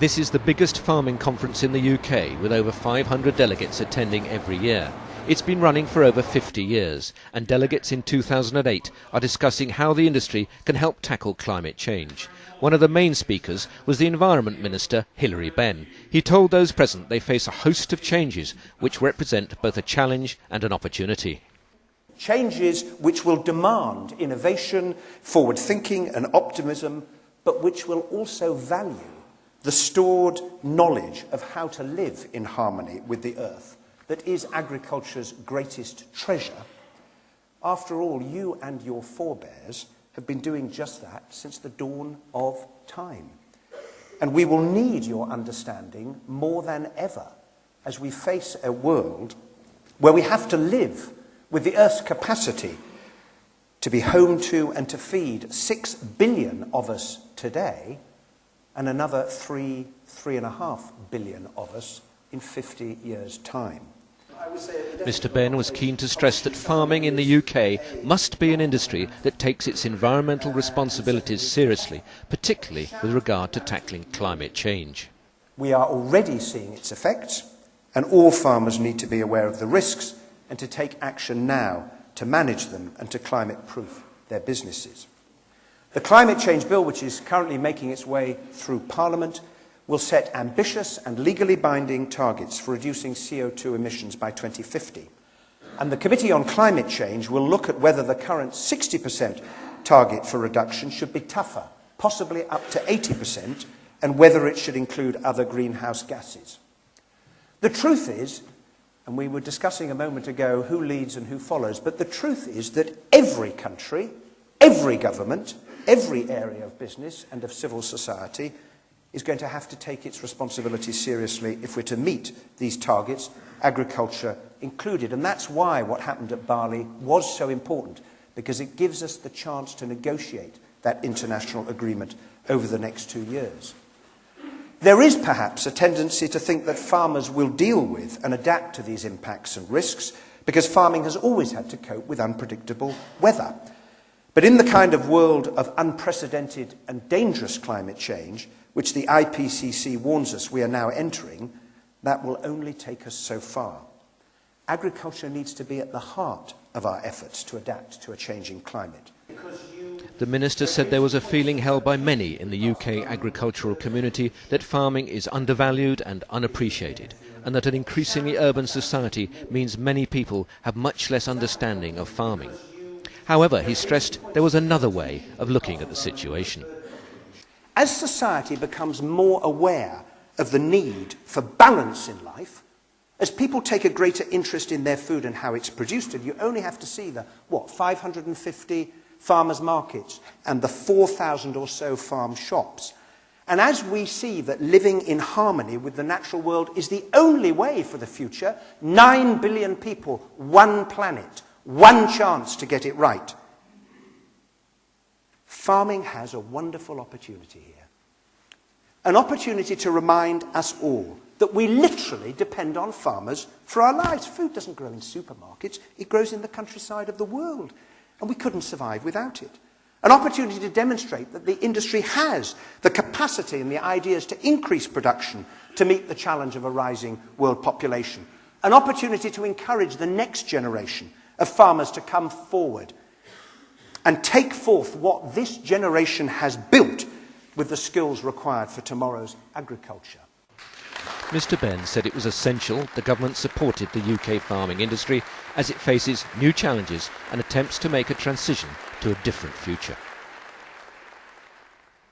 This is the biggest farming conference in the UK, with over 500 delegates attending every year. It's been running for over 50 years, and delegates in 2008 are discussing how the industry can help tackle climate change. One of the main speakers was the Environment Minister, Hilary Benn. He told those present they face a host of changes which represent both a challenge and an opportunity. Changes which will demand innovation, forward thinking and optimism, but which will also value the stored knowledge of how to live in harmony with the earth that is agriculture's greatest treasure. After all, you and your forebears have been doing just that since the dawn of time. And we will need your understanding more than ever as we face a world where we have to live with the Earth's capacity to be home to and to feed 6 billion of us today and another 3.5 billion of us in 50 years' time. Mr. Benn was keen to stress that farming in the UK must be an industry that takes its environmental responsibilities seriously, particularly with regard to tackling climate change. We are already seeing its effects, and all farmers need to be aware of the risks and to take action now to manage them and to climate-proof their businesses. The Climate Change Bill, which is currently making its way through Parliament, will set ambitious and legally binding targets for reducing CO2 emissions by 2050. And the Committee on Climate Change will look at whether the current 60% target for reduction should be tougher, possibly up to 80%, and whether it should include other greenhouse gases. The truth is, and we were discussing a moment ago who leads and who follows, but the truth is that every country, every government, every area of business and of civil society is going to have to take its responsibility seriously if we're to meet these targets, agriculture included. And that's why what happened at Bali was so important, because it gives us the chance to negotiate that international agreement over the next 2 years. There is perhaps a tendency to think that farmers will deal with and adapt to these impacts and risks because farming has always had to cope with unpredictable weather. But in the kind of world of unprecedented and dangerous climate change, which the IPCC warns us we are now entering, that will only take us so far. Agriculture needs to be at the heart of our efforts to adapt to a changing climate. The Minister said there was a feeling held by many in the UK agricultural community that farming is undervalued and unappreciated, and that an increasingly urban society means many people have much less understanding of farming. However, he stressed there was another way of looking at the situation. As society becomes more aware of the need for balance in life, as people take a greater interest in their food and how it's produced, and you only have to see the, 550 farmers' markets and the 4,000 or so farm shops. And as we see that living in harmony with the natural world is the only way for the future, 9 billion people, one planet, one chance to get it right. Farming has a wonderful opportunity here. An opportunity to remind us all that we literally depend on farmers for our lives. Food doesn't grow in supermarkets, it grows in the countryside of the world, and we couldn't survive without it. An opportunity to demonstrate that the industry has the capacity and the ideas to increase production to meet the challenge of a rising world population. An opportunity to encourage the next generation of farmers to come forward and take forth what this generation has built with the skills required for tomorrow's agriculture. Mr. Benn said it was essential the government supported the UK farming industry as it faces new challenges and attempts to make a transition to a different future.